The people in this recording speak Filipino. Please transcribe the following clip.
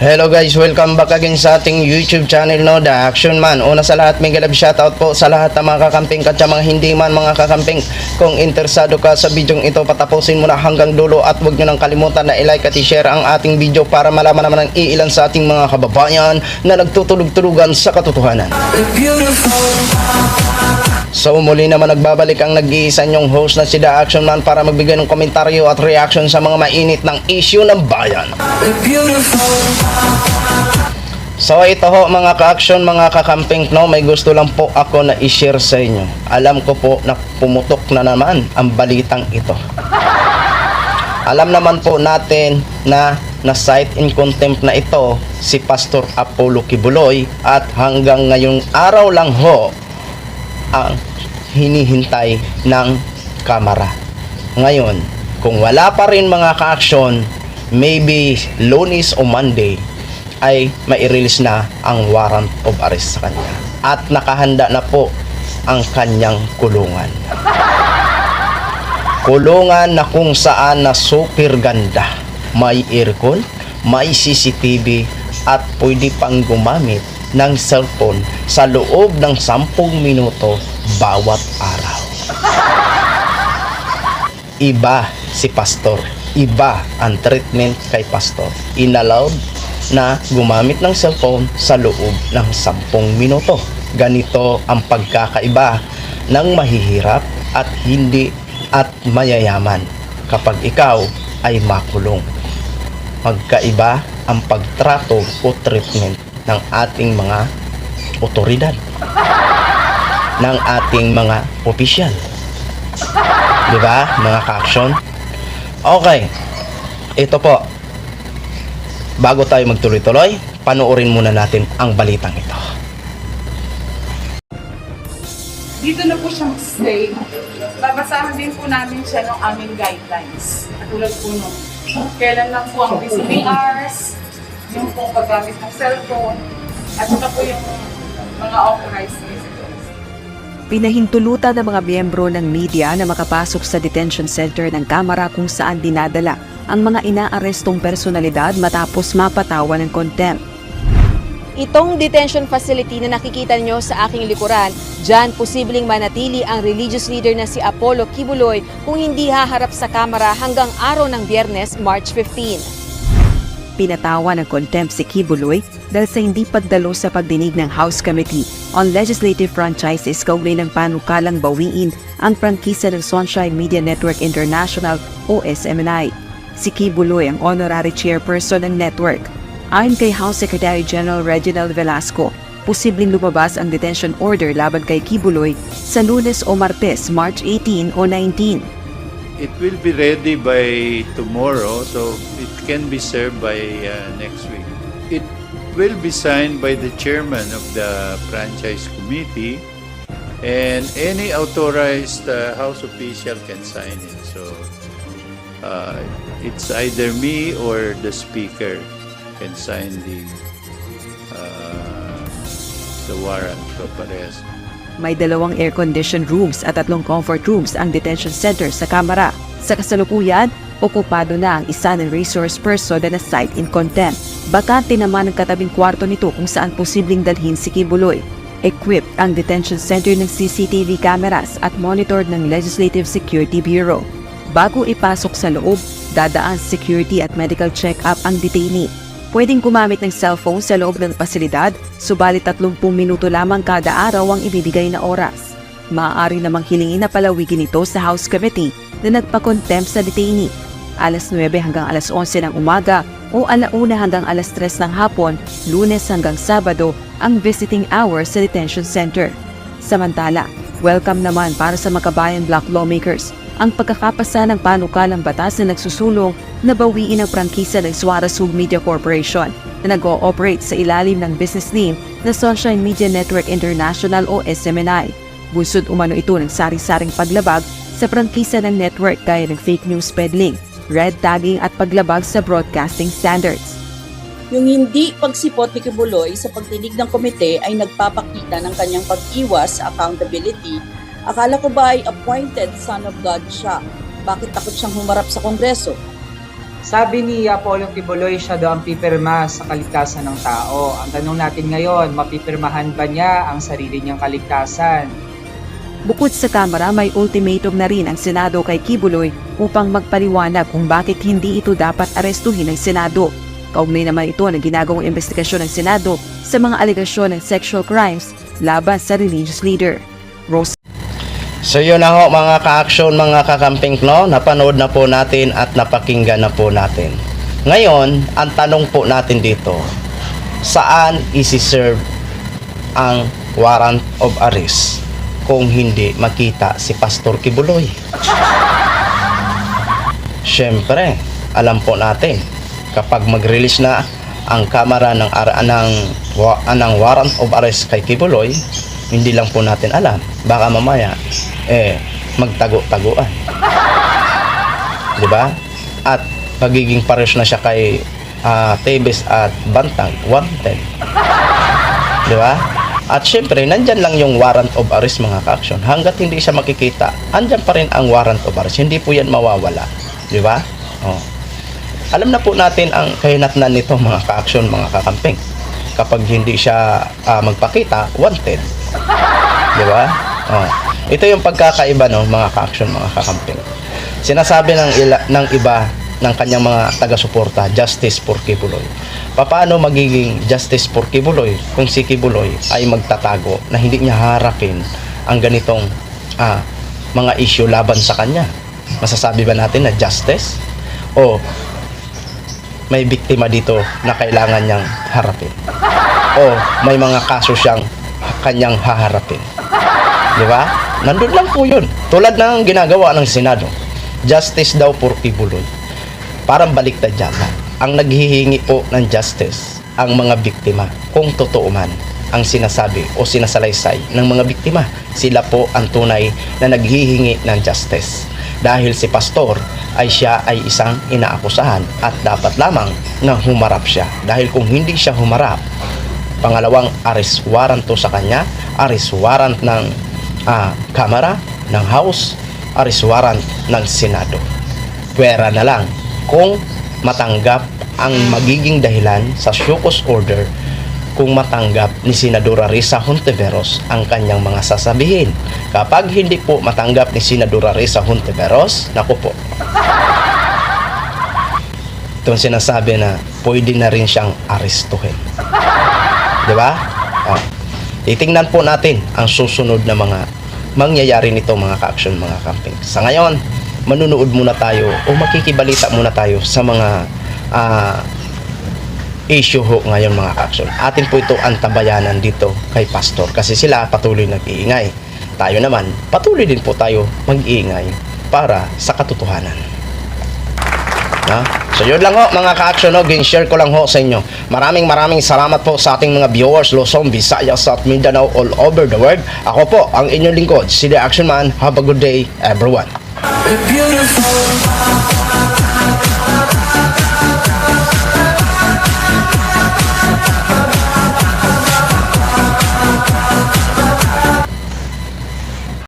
Hello guys, welcome back again sa ating YouTube channel, no, The Action Man. Una sa lahat, may galab shoutout po sa lahat ng mga kakamping at sa mga hindi man mga kakamping. Kung interesado ka sa video ito, patapusin mo na hanggang dulo at huwag nyo nang kalimutan na i-like at i-share ang ating video para malaman naman ng iilan sa ating mga kababayan na nagtutulog-tulugan sa katotohanan. So muli naman nagbabalik ang nag-iisa nyong host na si The Action Man para magbigay ng komentaryo at reaction sa mga mainit ng issue ng bayan. So ito ho mga ka-action, mga kakamping, no, may gusto lang po ako na i-share sa inyo. Alam ko po na pumutok na naman ang balitang ito. Alam naman po natin na na-cite in contempt na ito si Pastor Apollo Kibuloy at hanggang ngayong araw lang ho ang hinihintay ng kamera. Ngayon, kung wala pa rin mga ka-action, maybe Lunes o Monday ay mai-release na ang warrant of arrest sa kanya at nakahanda na po ang kanyang kulungan. Kulungan na kung saan na super ganda, may aircon, may CCTV at pwede pang gumamit ng cellphone sa loob ng 10 minuto bawat araw. Iba si Pastor, iba ang treatment kay Pastor. Inallowed na gumamit ng cellphone sa loob ng 10 minuto. Ganito ang pagkakaiba ng mahihirap at hindi at mayayaman kapag ikaw ay makulong. Magkaiba ang pagtrato o treatment ng ating mga otoridad, ng ating mga opisyal. Diba, mga ka-action? Okay, ito po. Bago tayo magtuloy-tuloy, panoorin muna natin ang balitang ito. Dito na po siya mag-stay. Babasahan din po namin siya ng aming guidelines. Katulad po nung kailan lang po ang visiting hours, yung po paggamit ng cellphone, at saka po yung mga authorized visitors. Pinahintulutan ng mga miyembro ng media na makapasok sa detention center ng Kamara kung saan dinadala ang mga inaarestong personalidad matapos mapatawan ng contempt. Itong detention facility na nakikita nyo sa aking likuran, dyan posibleng manatili ang religious leader na si Apollo Kibuloy kung hindi haharap sa Kamara hanggang araw ng Biyernes, March 15. Pinatawa ng contempt si Kibuloy dahil sa hindi pagdalo sa pagdinig ng House Committee on Legislative Franchises kaugnay ng panukalang bawiin ang prangkisa ng Sunshine Media Network International o SMNI. Si Kibuloy ang honorary chairperson ng network. Ayon kay House Secretary General Reginald Velasco, posibleng lumabas ang detention order laban kay Kibuloy sa Lunes o Martes, March 18 o 19. It will be ready by tomorrow, so it can be served by next week. It will be signed by the chairman of the franchise committee, and any authorized House official can sign it. So it's either me or the speaker can sign the warrant of arrest. May 2 air-conditioned rooms at 3 comfort rooms ang detention center sa Kamara. Sa kasalukuyan, okupado na ang isa ng resource person na na-cite in contempt. Bakante naman ang katabing kwarto nito kung saan posibleng dalhin si Kibuloy. Equipped ang detention center ng CCTV cameras at monitored ng Legislative Security Bureau. Bago ipasok sa loob, dadaan security at medical check-up ang detainee. Pwedeng gumamit ng cellphone sa loob ng pasilidad, subalit 30 minuto lamang kada araw ang ibibigay na oras. Maaari namang hilingin na palawigin ito sa House Committee na nagpa-contempt sa detainee. Alas 9 hanggang alas 11 ng umaga o 1 hanggang alas 3 ng hapon, Lunes hanggang Sabado ang visiting hours sa detention center. Samantala, welcome naman para sa Makabayan Block lawmakers ang pagkakapasa ng panukalang batas na nagsusulong na bawiin ang prangkisa ng Suarezug Media Corporation na nag-ooperate sa ilalim ng business name na Sunshine Media Network International o SMNI. Bunsod umano ito ng sari-saring paglabag sa prangkisa ng network gaya ng fake news peddling, red tagging at paglabag sa broadcasting standards. Yung hindi pagsipot ni Kibuloy sa pagdinig ng komite ay nagpapakita ng kanyang pag-iwas sa accountability. Akala ko ba ay appointed son of God siya? Bakit takot siyang humarap sa Kongreso? Sabi ni Apollo Kibuloy, siya daw ang pipirma sa kaligtasan ng tao. Ang tanong natin ngayon, mapipirmahan ba niya ang sarili niyang kaligtasan? Bukod sa Kamara, may ultimatum na rin ang Senado kay Kibuloy upang magpaliwanag kung bakit hindi ito dapat arestuhin ng Senado. Kaugnay naman ito ng ginagawang investigasyon ng Senado sa mga alegasyon ng sexual crimes laban sa religious leader. Rose. So yun na ho mga ka-action, mga kakamping, no? Napanood na po natin at napakinggan na po natin. Ngayon, ang tanong po natin dito, saan isi-serve ang warrant of arrest kung hindi makita si Pastor Kibuloy? Siyempre, alam po natin, kapag mag-release na ang Kamara ng warrant of arrest kay Kibuloy, hindi lang po natin alam, baka mamaya magtago-taguan, di ba? At pagiging pares na siya kay Tebes at Bantang, wanted, di ba? At syempre, nandyan lang yung warrant of arrest, mga ka-action. Hanggat hindi siya makikita, andyan pa rin ang warrant of arrest. Hindi po yan mawawala, di ba? Oh. Alam na po natin ang kahinatnan nito, mga ka-action, mga kakamping. Kapag hindi siya magpakita, wanted. Di ba? Oh. Ito yung pagkakaiba, no, mga ka-action, mga kakamping. Sinasabi ng iba ng kanyang mga taga-suporta, justice for Kibuloy. Paano magiging justice for Kibuloy kung si Kibuloy ay magtatago na hindi niya harapin ang ganitong mga issue laban sa kanya? Masasabi ba natin na justice? O may biktima dito na kailangan niyang harapin? O may mga kaso siyang kanyang haharapin? Di ba? Nandun lang po yun. Tulad ng ginagawa ng Senado. Justice daw for Kibuloy. Parang baliktad yata. Ang naghihingi po ng justice ang mga biktima, kung totoo man ang sinasabi o sinasalaysay ng mga biktima. Sila po ang tunay na naghihingi ng justice. Dahil si pastor ay siya ay isang inaakusahan at dapat lamang na humarap siya. Dahil kung hindi siya humarap, pangalawang arrest warrant to sa kanya, arrest warrant ng Kamara, ng House, arrest warrant ng Senado. Pwera na lang kung matanggap ang magiging dahilan sa show cause order, kung matanggap ni Senadora Risa Hontiveros ang kanyang mga sasabihin. Kapag hindi po matanggap ni Senadora Risa Hontiveros, naku po, itong sinasabi na pwede na rin siyang arestuhin. Diba? Oh. Titingnan po natin ang susunod na mga mangyayari nito, mga ka-action, mga camping. Sa ngayon, manunood muna tayo o makikibalita muna tayo sa mga issue ho ngayon, mga ka-action. Atin po ito ang tabayanan dito kay Pastor kasi sila patuloy nag-iingay. Tayo naman, patuloy din po tayo mag-iingay para sa katotohanan. So yun lang ho, mga ka-action, share ko lang ho sa inyo. Maraming salamat po sa ating mga viewers, Luzon, Visayas at Mindanao, all over the world. Ako po ang inyong lingkod, si The Action Man. Have a good day, everyone. Beautiful.